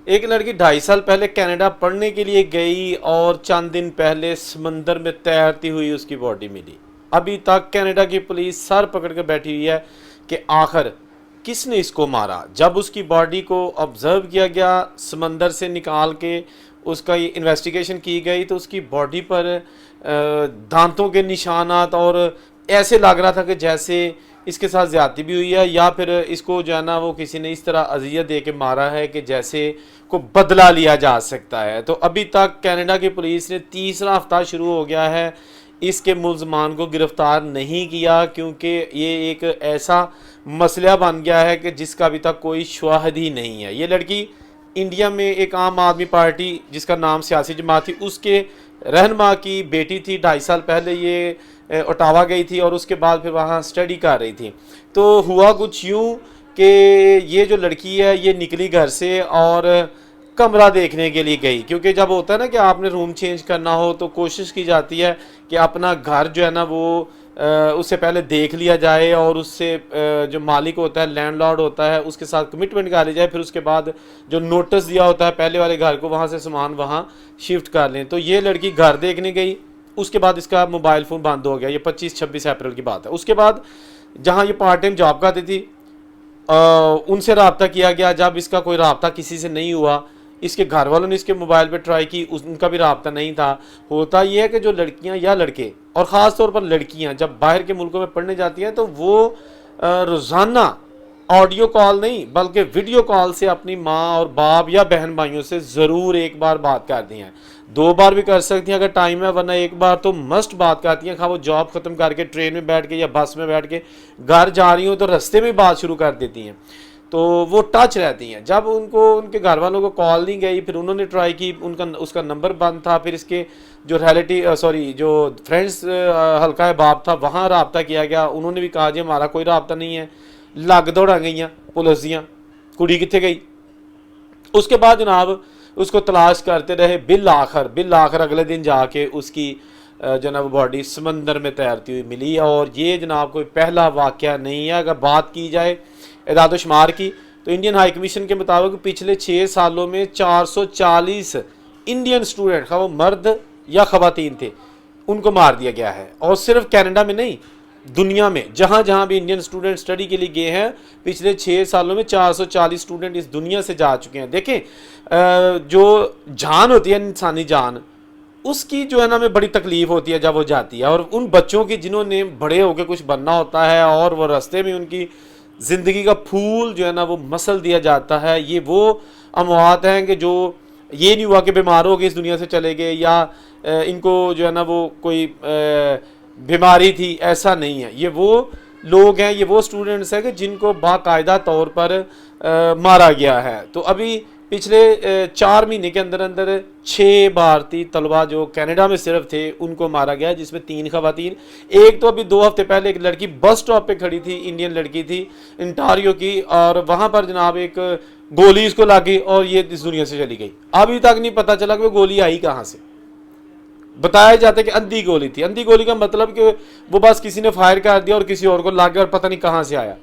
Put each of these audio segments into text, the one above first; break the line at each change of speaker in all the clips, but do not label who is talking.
ایک لڑکی 2.5 سال پہلے کینیڈا پڑھنے کے لیے گئی اور چند دن پہلے سمندر میں تیرتی ہوئی اس کی باڈی ملی. ابھی تک کینیڈا کی پولیس سر پکڑ کے بیٹھی ہوئی ہے کہ آخر کس نے اس کو مارا. جب اس کی باڈی کو آبزرو کیا گیا سمندر سے نکال کے اس کا یہ انویسٹیگیشن کی گئی تو اس کی باڈی پر دانتوں کے نشانات اور ایسے لگ رہا تھا کہ جیسے اس کے ساتھ زیادتی بھی ہوئی ہے یا پھر اس کو جو ہے نا وہ کسی نے اس طرح اذیت دے کے مارا ہے کہ جیسے کو بدلہ لیا جا سکتا ہے. تو ابھی تک کینیڈا کی پولیس نے تیسرا ہفتہ شروع ہو گیا ہے اس کے ملزمان کو گرفتار نہیں کیا کیونکہ یہ ایک ایسا مسئلہ بن گیا ہے کہ جس کا ابھی تک کوئی شواہد ہی نہیں ہے. یہ لڑکی انڈیا میں ایک عام آدمی پارٹی جس کا نام سیاسی جماعت تھی اس کے رہنما کی بیٹی تھی. 2.5 سال پہلے یہ اٹاوا گئی تھی اور اس کے بعد پھر وہاں سٹڈی کر رہی تھی. تو ہوا کچھ یوں کہ یہ جو لڑکی ہے یہ نکلی گھر سے اور کمرہ دیکھنے کے لیے گئی کیونکہ جب ہوتا ہے نا کہ آپ نے روم چینج کرنا ہو تو کوشش کی جاتی ہے کہ اپنا گھر جو ہے نا وہ اس سے پہلے دیکھ لیا جائے اور اس سے جو مالک ہوتا ہے لینڈ لارڈ ہوتا ہے اس کے ساتھ کمٹمنٹ کر لی جائے. پھر اس کے بعد جو نوٹس دیا ہوتا ہے پہلے والے گھر کو وہاں سے سامان وہاں شفٹ کر لیں. تو یہ لڑکی گھر دیکھنے گئی اس کے بعد اس کا موبائل فون بند ہو گیا. یہ 25-26 اپریل کی بات ہے. اس کے بعد جہاں یہ پارٹ ٹائم جاب کرتی تھی ان سے رابطہ کیا گیا. جب اس کا کوئی رابطہ کسی سے نہیں ہوا اس کے گھر والوں نے اس کے موبائل پہ ٹرائی کی ان کا بھی رابطہ نہیں تھا. ہوتا یہ ہے کہ جو لڑکیاں یا لڑکے اور خاص طور پر لڑکیاں جب باہر کے ملکوں میں پڑھنے جاتی ہیں تو وہ روزانہ آڈیو کال نہیں بلکہ ویڈیو کال سے اپنی ماں اور باپ یا بہن بھائیوں سے ضرور ایک بار بات کرتی ہیں. 2 بار بھی کر سکتی ہیں اگر ٹائم ہے ورنہ ایک بار تو مسٹ بات کرتی ہیں. خواہ وہ جاب ختم کر کے ٹرین میں بیٹھ کے یا بس میں بیٹھ کے گھر جا رہی ہوں تو رستے میں بات شروع کر دیتی ہیں. تو وہ ٹچ رہتی ہیں. جب ان کو ان کے گھر والوں کو کال نہیں گئی پھر انہوں نے ٹرائی کی اس کا نمبر بند تھا. پھر اس کے جو جو فرینڈس حلقہ باب تھا وہاں رابطہ کیا گیا. انہوں نے بھی کہا جی ہمارا کوئی رابطہ نہیں ہے. لگ دوڑا گئیاں پولیس دیاں کڑی کتنے گئی. اس کے بعد جناب اس کو تلاش کرتے رہے. بالآخر اگلے دن جا کے اس کی جناب باڈی سمندر میں تیرتی ہوئی ملی. اور یہ جناب کوئی پہلا واقعہ نہیں ہے. اگر بات کی جائے اعداد و شمار کی تو انڈین ہائی کمیشن کے مطابق پچھلے 6 سالوں میں 440 انڈین اسٹوڈنٹ خواہ وہ مرد یا خواتین تھے ان کو مار دیا گیا ہے. اور صرف کینیڈا میں نہیں دنیا میں جہاں جہاں بھی انڈین اسٹوڈنٹ اسٹڈی کے لیے گئے ہیں پچھلے 6 سالوں میں 440 اسٹوڈنٹ اس دنیا سے جا چکے ہیں. دیکھیں جو جان ہوتی ہے انسانی جان اس کی جو ہے نا ہمیں بڑی تکلیف ہوتی ہے جب وہ جاتی ہے. اور ان بچوں کی جنہوں نے بڑے ہو کے کچھ بننا ہوتا ہے اور وہ راستے میں ان کی زندگی کا پھول جو ہے نا وہ مسل دیا جاتا ہے. یہ وہ اموات ہیں کہ جو یہ نہیں ہوا کہ بیمار ہو گئے اس دنیا سے چلے گئے یا ان کو جو ہے نا وہ کوئی بیماری تھی ایسا نہیں ہے. یہ وہ لوگ ہیں یہ وہ اسٹوڈنٹس ہیں کہ جن کو باقاعدہ طور پر مارا گیا ہے. تو ابھی پچھلے 4 مہینے کے اندر 6 بھارتی طلبہ جو کینیڈا میں صرف تھے ان کو مارا گیا جس میں 3 خواتین. ایک تو ابھی 2 ہفتے پہلے ایک لڑکی بس سٹاپ پہ کھڑی تھی انڈین لڑکی تھی انٹاریو کی اور وہاں پر جناب ایک گولی اس کو لگی اور یہ اس دنیا سے چلی گئی. ابھی تک نہیں پتہ چلا کہ وہ گولی آئی کہاں سے. بتایا جاتا ہے کہ اندھی گولی تھی. اندھی گولی کا مطلب کہ وہ بس کسی نے فائر کر دیا اور کسی اور کو لگ گیا اور پتہ نہیں کہاں سے آیا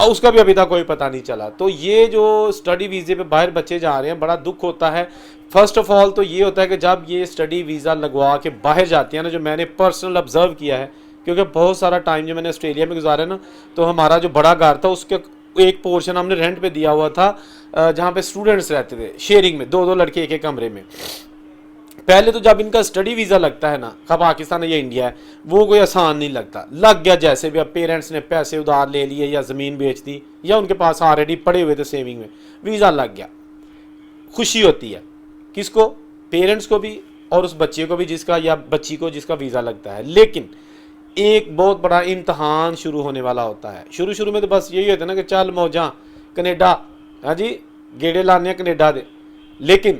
اور اس کا بھی ابھی تک کوئی پتہ نہیں چلا. تو یہ جو اسٹڈی ویزے پہ باہر بچے جا رہے ہیں بڑا دکھ ہوتا ہے. فرسٹ آف آل تو یہ ہوتا ہے کہ جب یہ اسٹڈی ویزا لگوا کے باہر جاتی ہیں نا جو میں نے پرسنل آبزرو کیا ہے کیونکہ بہت سارا ٹائم جو میں نے آسٹریلیا میں گزارا نا تو ہمارا جو بڑا گھر تھا اس کے ایک پورشن ہم نے رینٹ پہ دیا ہوا تھا جہاں پہ اسٹوڈنٹس رہتے تھے شیئرنگ میں 2 لڑکے ایک کمرے میں. پہلے تو جب ان کا اسٹڈی ویزا لگتا ہے نا خواہ پاکستان ہے یا انڈیا ہے وہ کوئی آسان نہیں لگتا. لگ گیا جیسے بھی اب پیرنٹس نے پیسے ادھار لے لیے یا زمین بیچ دی یا ان کے پاس آلریڈی پڑے ہوئے تھے سیونگ میں ویزا لگ گیا. خوشی ہوتی ہے کس کو پیرنٹس کو بھی اور اس بچے کو بھی جس کا یا بچی کو جس کا ویزا لگتا ہے. لیکن ایک بہت بڑا امتحان شروع ہونے والا ہوتا ہے. شروع میں تو بس یہی ہوتا ہے نا کہ چل موجاں کینیڈا ہاں جی گیڑے لانے کینیڈا دے. لیکن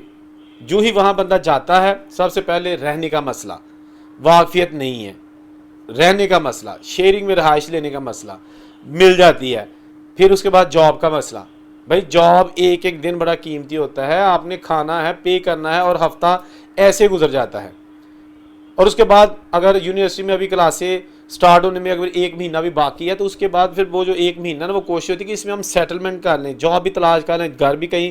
جو ہی وہاں بندہ جاتا ہے سب سے پہلے رہنے کا مسئلہ واقفیت نہیں ہے. رہنے کا مسئلہ شیئرنگ میں رہائش لینے کا مسئلہ مل جاتی ہے. پھر اس کے بعد جاب کا مسئلہ. بھائی جاب ایک دن بڑا قیمتی ہوتا ہے. آپ نے کھانا ہے پے کرنا ہے اور ہفتہ ایسے گزر جاتا ہے. اور اس کے بعد اگر یونیورسٹی میں ابھی کلاسیں سٹارٹ ہونے میں اگر 1 مہینہ بھی باقی ہے تو اس کے بعد پھر وہ جو 1 مہینہ نا وہ کوشش ہوتی ہے کہ اس میں ہم سیٹلمنٹ کر لیں جاب بھی تلاش کر لیں گھر بھی کہیں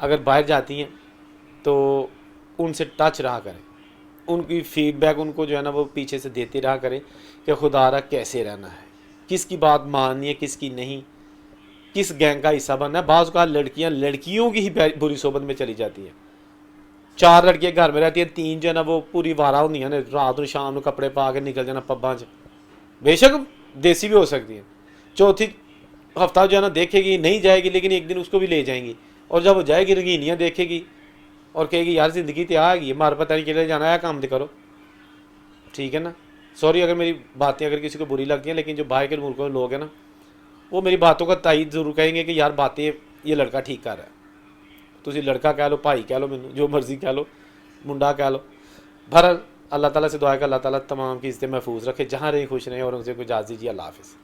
اگر باہر جاتی ہیں تو ان سے ٹچ رہا کریں, ان کی فیڈ بیک ان کو جو ہے نا وہ پیچھے سے دیتے رہا کریں کہ خدا را کیسے رہنا ہے, کس کی بات ماننی ہے کس کی نہیں, کس گینگ کا حصہ بننا ہے. بعض اوقات لڑکیوں کی ہی بری صحبت میں چلی جاتی ہیں. 4 لڑکیاں گھر میں رہتی ہیں, 3 جو ہے نا وہ پوری وارہ ہوندی ہیں, رات کو شام کو کپڑے پا کے نکل جانا پباں چ, بے شک دیسی بھی ہو سکتی ہیں. چوتھی ہفتہ جو ہے نا دیکھے گی نہیں جائے گی, لیکن ایک دن اس کو بھی لے جائیں گی, اور جب وہ جائے گی رنگینیاں دیکھے گی اور کہے گی یار زندگی تے آ گئی, ہمارے پتہ نہیں کے لیے جانا ہے, کام کرو. ٹھیک ہے نا. سوری اگر میری باتیں اگر کسی کو بری لگتی ہیں, لیکن جو باہر کے ملکوں میں لوگ ہیں نا وہ میری باتوں کا تائید ضرور کہیں گے کہ یار باتیں یہ لڑکا ٹھیک کر رہا ہے. تسی لڑکا کہہ لو, بھائی کہہ لو, مینوں جو مرضی کہہ لو, منڈا کہہ لو. بہرحال اللہ تعالیٰ سے دعا ہے کہ اللہ تعالیٰ تمام کی عزتیں محفوظ رکھے, جہاں رہیں خوش رہیں, اور ان سے کوئی اجازت دیجیے. اللہ حافظ.